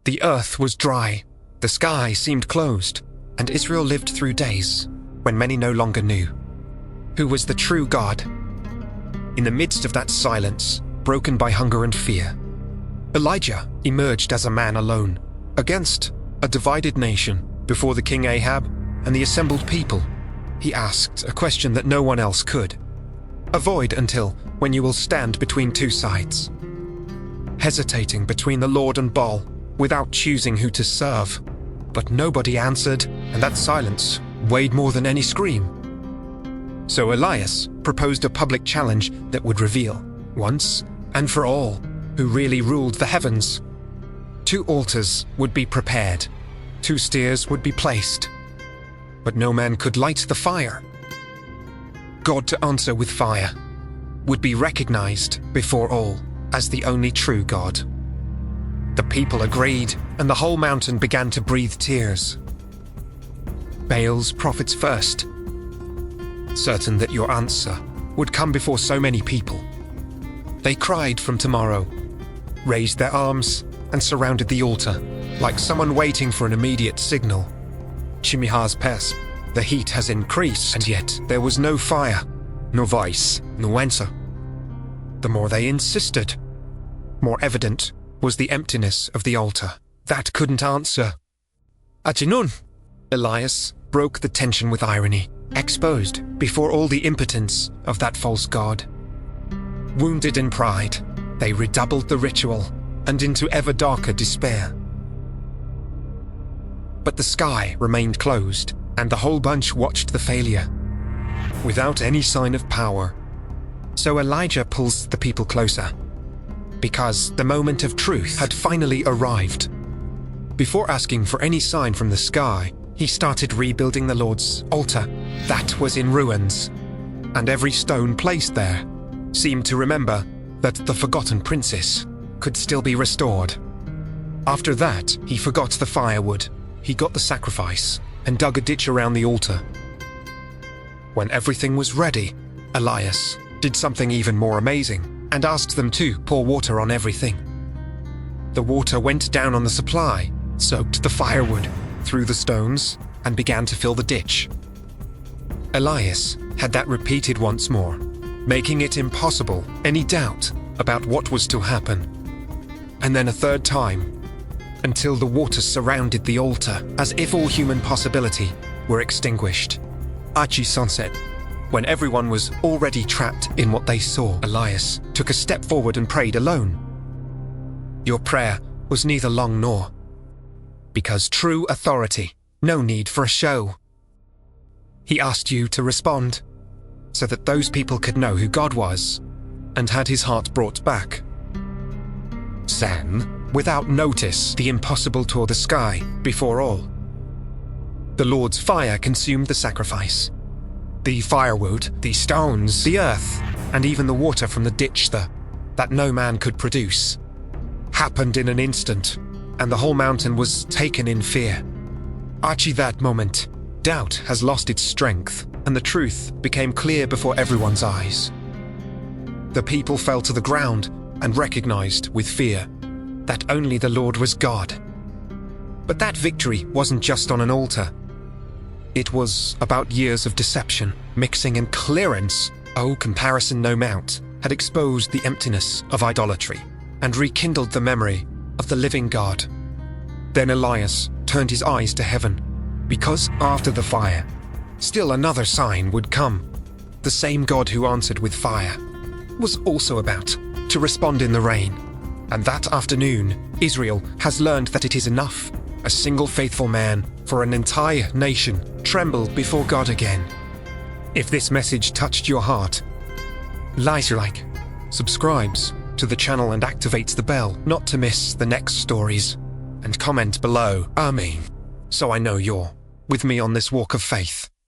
The earth was dry, the sky seemed closed, and Israel lived through days when many no longer knew who was the true God. In the midst of that silence, broken by hunger and fear, Elijah emerged as a man alone, against a divided nation, before the king Ahab and the assembled people. He asked a question that no one else could. Avoid until when you will stand between two sides, hesitating between the Lord and Baal, without choosing who to serve. But nobody answered, and that silence weighed more than any scream. So Elias proposed a public challenge that would reveal, once and for all, who really ruled the heavens. 2 altars would be prepared, 2 steers would be placed, but no man could light the fire. God to answer with fire would be recognized before all as the only true God. The people agreed, and the whole mountain began to breathe tears. Baal's prophets first, certain that your answer would come before so many people. They cried from tomorrow, raised their arms, and surrounded the altar, like someone waiting for an immediate signal. Chimihaz Pes, the heat has increased, and yet there was no fire, no voice, no answer. The more they insisted, more evident was the emptiness of the altar. That couldn't answer. Achinun! Elias broke the tension with irony, exposed before all the impotence of that false god. Wounded in pride, they redoubled the ritual, and into ever darker despair. But the sky remained closed, and the whole bunch watched the failure, without any sign of power. So Elijah pulls the people closer, because the moment of truth had finally arrived. Before asking for any sign from the sky, he started rebuilding the Lord's altar that was in ruins, and every stone placed there seemed to remember that the forgotten princess could still be restored. After that, he forgot the firewood, he got the sacrifice, and dug a ditch around the altar. When everything was ready, Elias did something even more amazing and asked them to pour water on everything. The water went down on the supply, soaked the firewood, through the stones, and began to fill the ditch. Elias had that repeated once more, making it impossible any doubt about what was to happen. And then a third time, until the water surrounded the altar, as if all human possibility were extinguished. Achi sunset, when everyone was already trapped in what they saw, Elias took a step forward and prayed alone. Your prayer was neither long nor, because true authority, no need for a show. He asked you to respond, so that those people could know who God was, and had his heart brought back. Then, without notice, the impossible tore the sky before all. The Lord's fire consumed the sacrifice, the firewood, the stones, the earth, and even the water from the ditch that no man could produce, happened in an instant, and the whole mountain was taken in fear. Archie, that moment, doubt has lost its strength, and the truth became clear before everyone's eyes. The people fell to the ground and recognized with fear that only the Lord was God. But that victory wasn't just on an altar. It was about years of deception, mixing, and clearance. Oh, comparison no mount had exposed the emptiness of idolatry and rekindled the memory of the living God. Then Elias turned his eyes to heaven, because after the fire, still another sign would come. The same God who answered with fire was also about to respond in the rain. And that afternoon, Israel has learned that it is enough. A single faithful man for an entire nation trembled before God again. If this message touched your heart, like, subscribes to the channel and activates the bell not to miss the next stories, and comment below, Amen, so I know you're with me on this walk of faith.